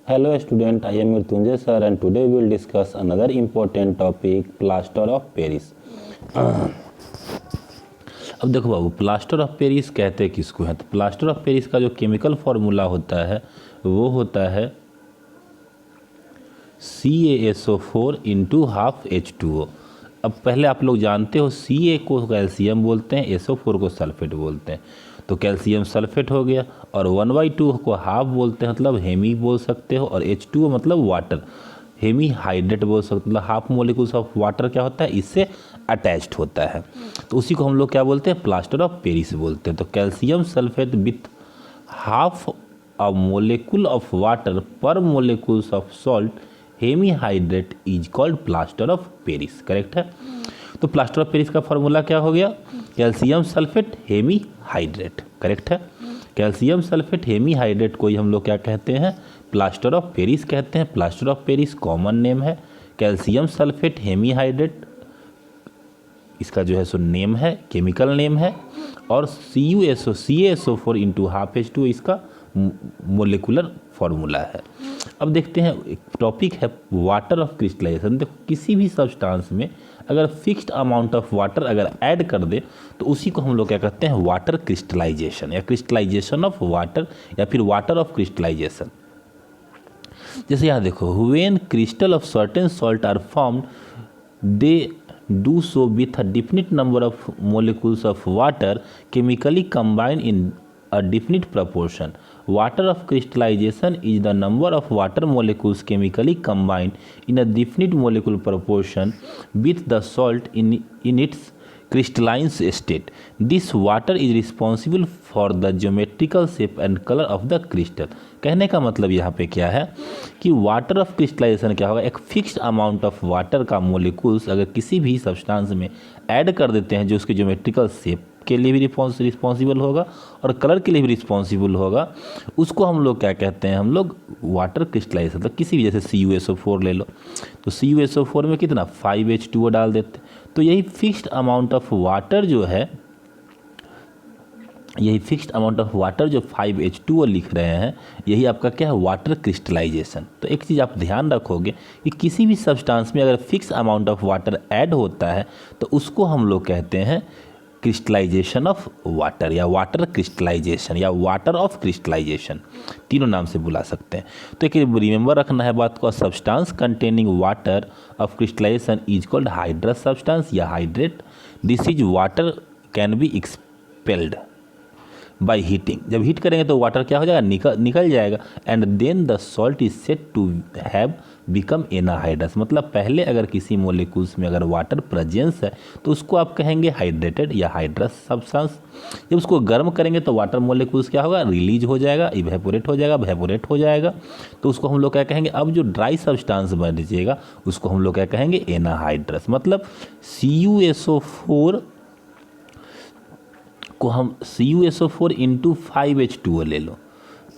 Hello student, I am Mrityunjay sir and today we will discuss another important topic, plaster of Paris. अब देखो बाबू, plaster of Paris कहते किसको हैं? तो plaster of Paris का जो केमिकल फॉर्मूला होता है वो होता है CaSO4 इंटू हाफ H2O। अब पहले आप लोग जानते हो Ca को कैल्शियम बोलते हैं, SO4 को सल्फेट बोलते हैं। तो कैल्शियम सल्फेट हो गया और 1/2 को हाफ बोलते हैं, मतलब हेमी बोल सकते हो, और H2O मतलब वाटर, हेमी हाइड्रेट बोल सकते, मतलब हाफ मोलिकुल्स ऑफ वाटर क्या होता है, इससे अटैच्ड होता है। तो उसी को हम लोग क्या बोलते हैं? प्लास्टर ऑफ पेरिस बोलते हैं। तो calcium sulphate with half a molecule of water पर molecules of salt hemi hydrate is called plaster of Paris. Correct है। तो प्लास्टर ऑफ पेरिस का फॉर्मूला क्या हो गया? Calcium sulphate hemi hydrate. Correct है। कैल्शियम सल्फेट हेमी हाइड्रेट को ही हम लोग क्या कहते हैं? प्लास्टर ऑफ पेरिस कहते हैं। Plaster of Paris common name है, कैल्शियम सल्फेट हेमी हाइड्रेट इसका जो है सो नेम है, केमिकल नेम है, और CaSO4 इंटू हाफ H2 इसका मोलिकुलर फॉर्मूला है। अब देखते हैं, एक टॉपिक है वाटर ऑफ क्रिस्टलाइजेशन। देखो किसी भी सब्सटेंस में अगर फिक्स्ड अमाउंट ऑफ वाटर अगर ऐड कर दे तो उसी को हम लोग क्या कहते हैं? वाटर क्रिस्टलाइजेशन या क्रिस्टलाइजेशन ऑफ वाटर या फिर वाटर ऑफ क्रिस्टलाइजेशन। जैसे यहाँ देखो, when crystal of certain salt are formed they do so with a definite number of molecules of water chemically combined in a definite proportion. Water of crystallization is the number of water molecules chemically combined in a definite molecule proportion with the salt in its crystalline state. This water is responsible for the geometrical shape and color of the crystal. कहने का मतलब यहाँ पे क्या है कि water of crystallisation क्या होगा? एक फिक्स्ड अमाउंट ऑफ वाटर का मोलिकुल्स अगर किसी भी सब्सटेंस में ऐड कर देते हैं जो उसके ज्योमेट्रिकल शेप के लिए भी रिस्पॉन्सिबल होगा और कलर के लिए भी रिस्पॉन्सिबल होगा, उसको हम लोग क्या कहते हैं? हम लोग वाटर क्रिस्टलाइजेशन। मतलब किसी भी, जैसे CuSO4 ले लो, तो CuSO4 में कितना 5H2O डाल देते, तो यही फिक्स्ड अमाउंट ऑफ वाटर जो है, यही फिक्स्ड अमाउंट ऑफ वाटर जो 5H2O लिख रहे हैं, यही आपका क्या है? Water crystallization. तो एक चीज़ आप ध्यान रखोगे कि किसी भी सब्सटेंस में अगर fix amount of water add होता है तो उसको हम लोग कहते हैं क्रिस्टलाइजेशन ऑफ वाटर या वाटर क्रिस्टलाइजेशन या वाटर ऑफ क्रिस्टलाइजेशन, तीनों नाम से बुला सकते हैं। तो एक रिमेंबर रखना है बात को, substance containing water of crystallisation is called hydrous substance या hydrate. This is water can be expelled by heating. जब हीट करेंगे तो वाटर क्या हो जाएगा? निकल जाएगा। And then the salt is said to have become anhydrous. मतलब पहले अगर किसी मोलिकुल्स में अगर वाटर प्रेजेंस है तो उसको आप कहेंगे हाइड्रेटेड या हाइड्रस सब्सटेंस। जब उसको गर्म करेंगे तो वाटर मोलिकुल्स क्या होगा? रिलीज हो जाएगा, इवेपोरेट हो जाएगा, वेपोरेट हो जाएगा। तो उसको हम लोग क्या कहेंगे? अब जो ड्राई सब्सटेंस बचेगा उसको हम लोग क्या कहेंगे? एनाहाइड्रस। मतलब CuSO4 को हम CuSO4 इंटू 5H2O ले लो,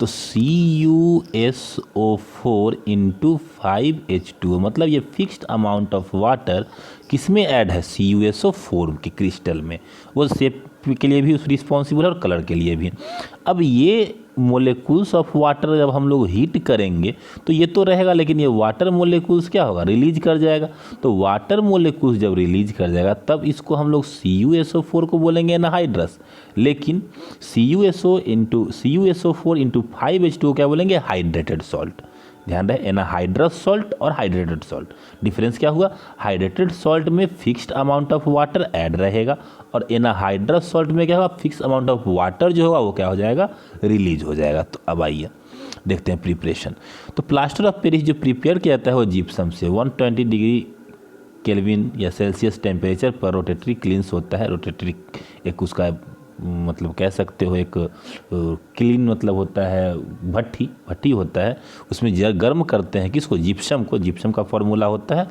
तो CuSO4 इंटू 5H2O मतलब ये फिक्स्ड अमाउंट ऑफ वाटर किस में ऐड है? CuSO4 के क्रिस्टल में। वो शेप के लिए भी रिस्पॉन्सिबल है और कलर के लिए भी। अब ये मोलिकुल्स ऑफ वाटर जब हम लोग हीट करेंगे तो ये तो रहेगा, लेकिन ये वाटर मोलिकुल्स क्या होगा? रिलीज कर जाएगा। तो वाटर मोलिकुल्स जब रिलीज कर जाएगा तब इसको हम लोग CuSO4 को बोलेंगे एनाहाइड्रस, लेकिन CuSO4 इंटू 5H2O क्या बोलेंगे? Hydrated salt. ध्यान रहे, एनाहाइड्रस सॉल्ट और हाइड्रेटेड सॉल्ट, डिफरेंस क्या हुआ? हाइड्रेटेड सॉल्ट में fixed amount of water add रहेगा और एनाहाइड्रस सॉल्ट में क्या होगा? फिक्स अमाउंट ऑफ वाटर जो होगा वो क्या हो जाएगा? रिलीज हो जाएगा। तो अब आइए देखते हैं प्रिपरेशन। तो प्लास्टर ऑफ पेरिस जो प्रिपेयर किया जाता है वो जिप्सम से 120 डिग्री केल्विन या सेल्सियस टेम्परेचर पर रोटेटरी क्लींस होता है। रोटेटरी एक उसका मतलब कह सकते हो एक क्लीन मतलब होता है भट्टी होता है, उसमें गर्म करते हैं किसको? जिप्सम को। जिप्सम का फॉर्मूला होता है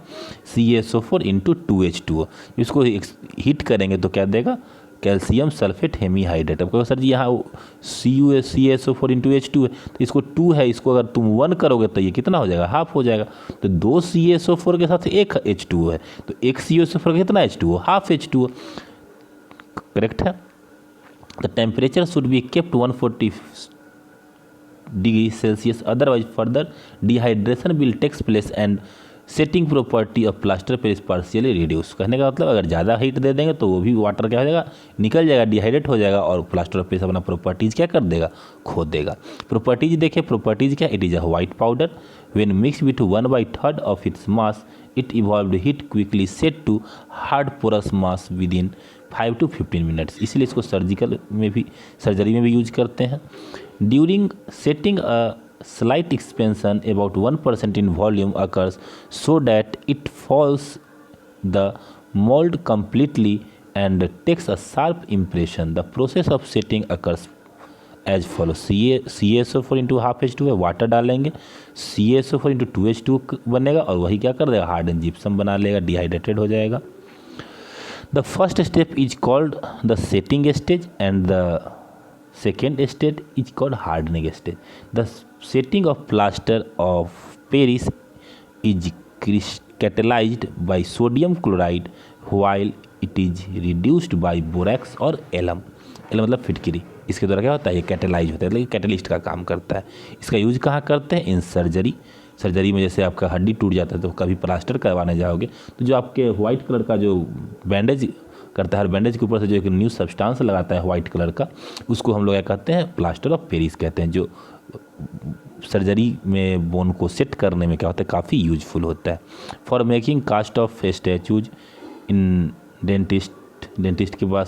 CaSO4 इंटू 2H2O। इसको हीट करेंगे तो क्या देगा? Calcium sulphate hemi hydrate. अब कहो सर जी यहाँ CaSO4 इंटू H2 है, तो इसको 2 है, इसको अगर तुम 1 करोगे तो ये कितना हो जाएगा? हाफ हो जाएगा। तो 2 CaSO4 के साथ एक H2O है, तो एक CaSO4 का कितना H2O? Half H2O। करेक्ट है। The temperature should be kept 140 degree Celsius, otherwise further dehydration will takes place and setting property of plaster Paris partially reduce. कहने का मतलब अगर ज़्यादा हीट दे देंगे तो वो भी वाटर क्या हो जाएगा, निकल जाएगा, डिहाइड्रेट हो जाएगा और प्लास्टर ऑफ पेरिस अपना प्रॉपर्टीज़ क्या कर देगा, खो देगा। प्रॉपर्टीज देखिए, प्रॉपर्टीज क्या, it is a white powder when mix with 1/3 of its mass it evolved heat quickly set to hard porous mass within 5 to 15 minutes. इसलिए इसको सर्जरी में भी यूज करते हैं। During setting a slight expansion about 1% in volume occurs so that it falls the mold completely and takes a sharp impression. The process of setting occurs as follows: CaSO4 into half H2O, water डालेंगे, CaSO4 into 2H2O बनेगा और वही क्या कर देगा, harden gypsum बना लेगा, dehydrated हो जाएगा। The first step is called the setting stage and the second stage is called hardening stage. The setting of plaster of Paris is catalyzed by sodium chloride while it is reduced by borax और alum. Alum मतलब फिटकिरी, इसके द्वारा क्या होता है, ये catalyse होता है, मतलब कैटलिस्ट का काम करता है। इसका यूज कहाँ करते हैं, इन सर्जरी। सर्जरी में जैसे आपका हड्डी टूट जाता है तो कभी प्लास्टर करवाने जाओगे तो जो आपके वाइट कलर का जो बैंडेज करता है, हर बैंडेज के ऊपर से जो एक न्यू सब्सटेंस लगाता है वाइट कलर का, उसको हम लोग क्या कहते हैं, प्लास्टर ऑफ पेरिस कहते हैं, जो सर्जरी में बोन को सेट करने में क्या होता है, काफ़ी यूजफुल होता है। For making cast of statues in dentist के बाद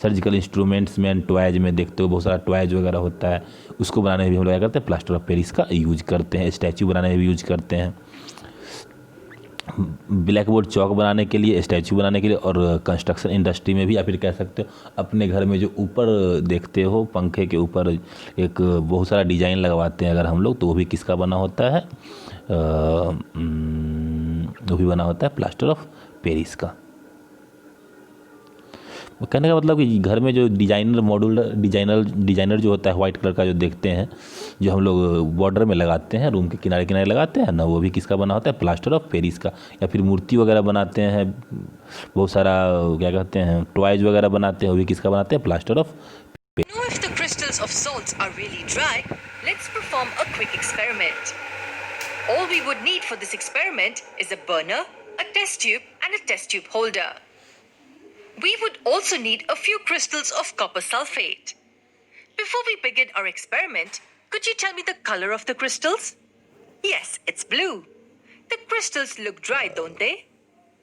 सर्जिकल इंस्ट्रूमेंट्स में एंड टॉयज में देखते हो बहुत सारा टॉयज वगैरह होता है, उसको बनाने में भी हम लोग क्या करते हैं, प्लास्टर ऑफ पेरिस का यूज करते हैं। स्टैचू बनाने में भी यूज करते हैं, ब्लैक बोर्ड चौक बनाने के लिए, स्टैचू बनाने के लिए, और कंस्ट्रक्शन इंडस्ट्री में भी, या फिर कह सकते हो अपने घर में जो ऊपर देखते हो पंखे के ऊपर एक बहुत सारा डिजाइन लगवाते हैं अगर हम लोग, तो वो भी किसका बना होता है, वो भी बना होता है प्लास्टर ऑफ पेरिस का। कहने का मतलब कि घर में जो डिजाइनर जो होता है वाइट कलर का जो देखते हैं, जो हम लोग बॉर्डर में लगाते हैं, रूम के किनारे किनारे लगाते हैं ना, वो भी किसका बना होता है, प्लास्टर ऑफ पेरिस का। या फिर मूर्ति वगैरह बनाते हैं, बहुत सारा क्या कहते हैं टॉयज वगैरह बनाते हैं, वो भी किसका बनाते हैं, plaster of Paris. Know if the crystals of salts are really dry, let's perform a quick experiment. All we would need for this experiment is a burner, a test tube and a test tube holder. We would also need a few crystals of copper sulfate. Before we begin our experiment, could you tell me the color of the crystals? Yes, it's blue. The crystals look dry, don't they?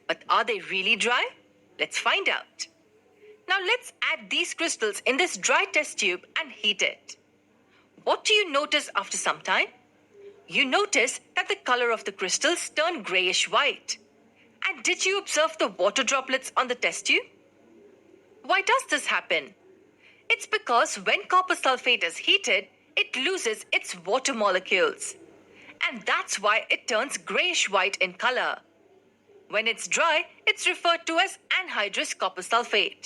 But are they really dry? Let's find out. Now let's add these crystals in this dry test tube and heat it. What do you notice after some time? You notice that the color of the crystals turn grayish white. And did you observe the water droplets on the test tube? Why does this happen? It's because when copper sulfate is heated, it loses its water molecules. And that's why it turns grayish white in color. When it's dry, it's referred to as anhydrous copper sulfate.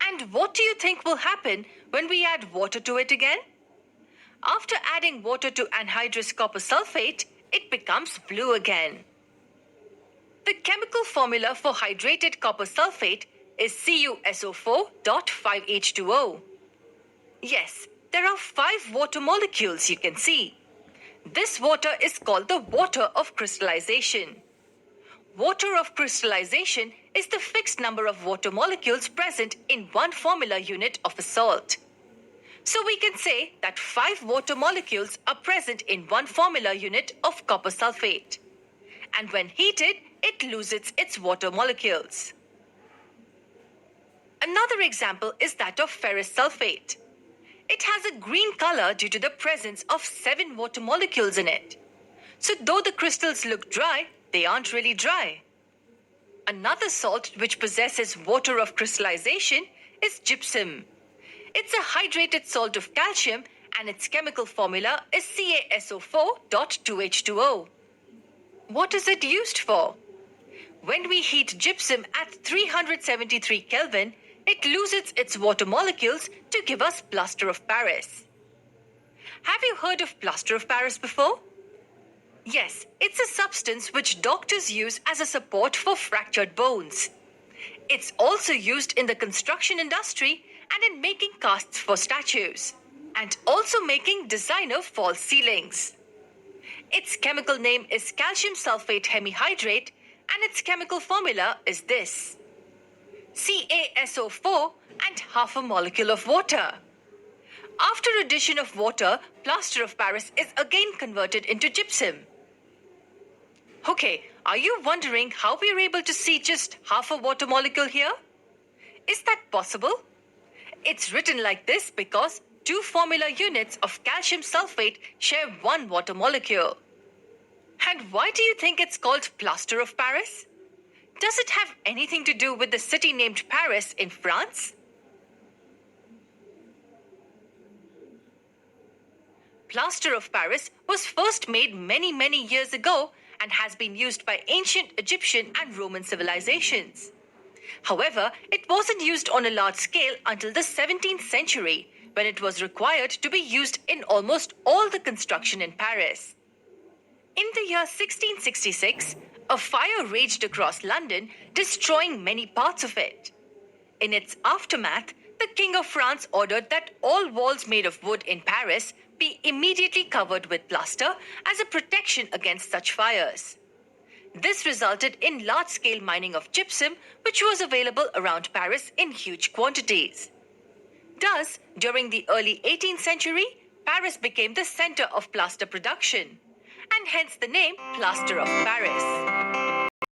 And what do you think will happen when we add water to it again? After adding water to anhydrous copper sulfate, it becomes blue again. The chemical formula for hydrated copper sulfate is CuSO4.5H2O. Yes, there are 5 water molecules you can see. This water is called the water of crystallization. Water of crystallization is the fixed number of water molecules present in one formula unit of a salt. So we can say that 5 water molecules are present in one formula unit of copper sulfate. And when heated, it loses its water molecules. Another example is that of ferrous sulfate. It has a green color due to the presence of 7 water molecules in it. So though the crystals look dry, they aren't really dry. Another salt which possesses water of crystallization is gypsum. It's a hydrated salt of calcium and its chemical formula is CaSO4.2H2O. What is it used for? When we heat gypsum at 373 Kelvin, it loses its water molecules to give us plaster of Paris. Have you heard of plaster of Paris before? Yes, it's a substance which doctors use as a support for fractured bones. It's also used in the construction industry and in making casts for statues. and also making designer false ceilings. Its chemical name is calcium sulfate hemihydrate, and its chemical formula is this: CaSO4 and half a molecule of water. After addition of water, plaster of Paris is again converted into gypsum. Okay, are you wondering how we are able to see just half a water molecule here? Is that possible? It's written like this because two formula units of calcium sulfate share one water molecule. And why do you think it's called plaster of Paris? Does it have anything to do with the city named Paris in France? Plaster of Paris was first made many years ago and has been used by ancient Egyptian and Roman civilizations. However, it wasn't used on a large scale until the 17th century, when it was required to be used in almost all the construction in Paris. In the year 1666, a fire raged across London, destroying many parts of it. In its aftermath, the King of France ordered that all walls made of wood in Paris be immediately covered with plaster as a protection against such fires. This resulted in large-scale mining of gypsum, which was available around Paris in huge quantities. Thus, during the early 18th century, Paris became the center of plaster production, and hence the name Plaster of Paris.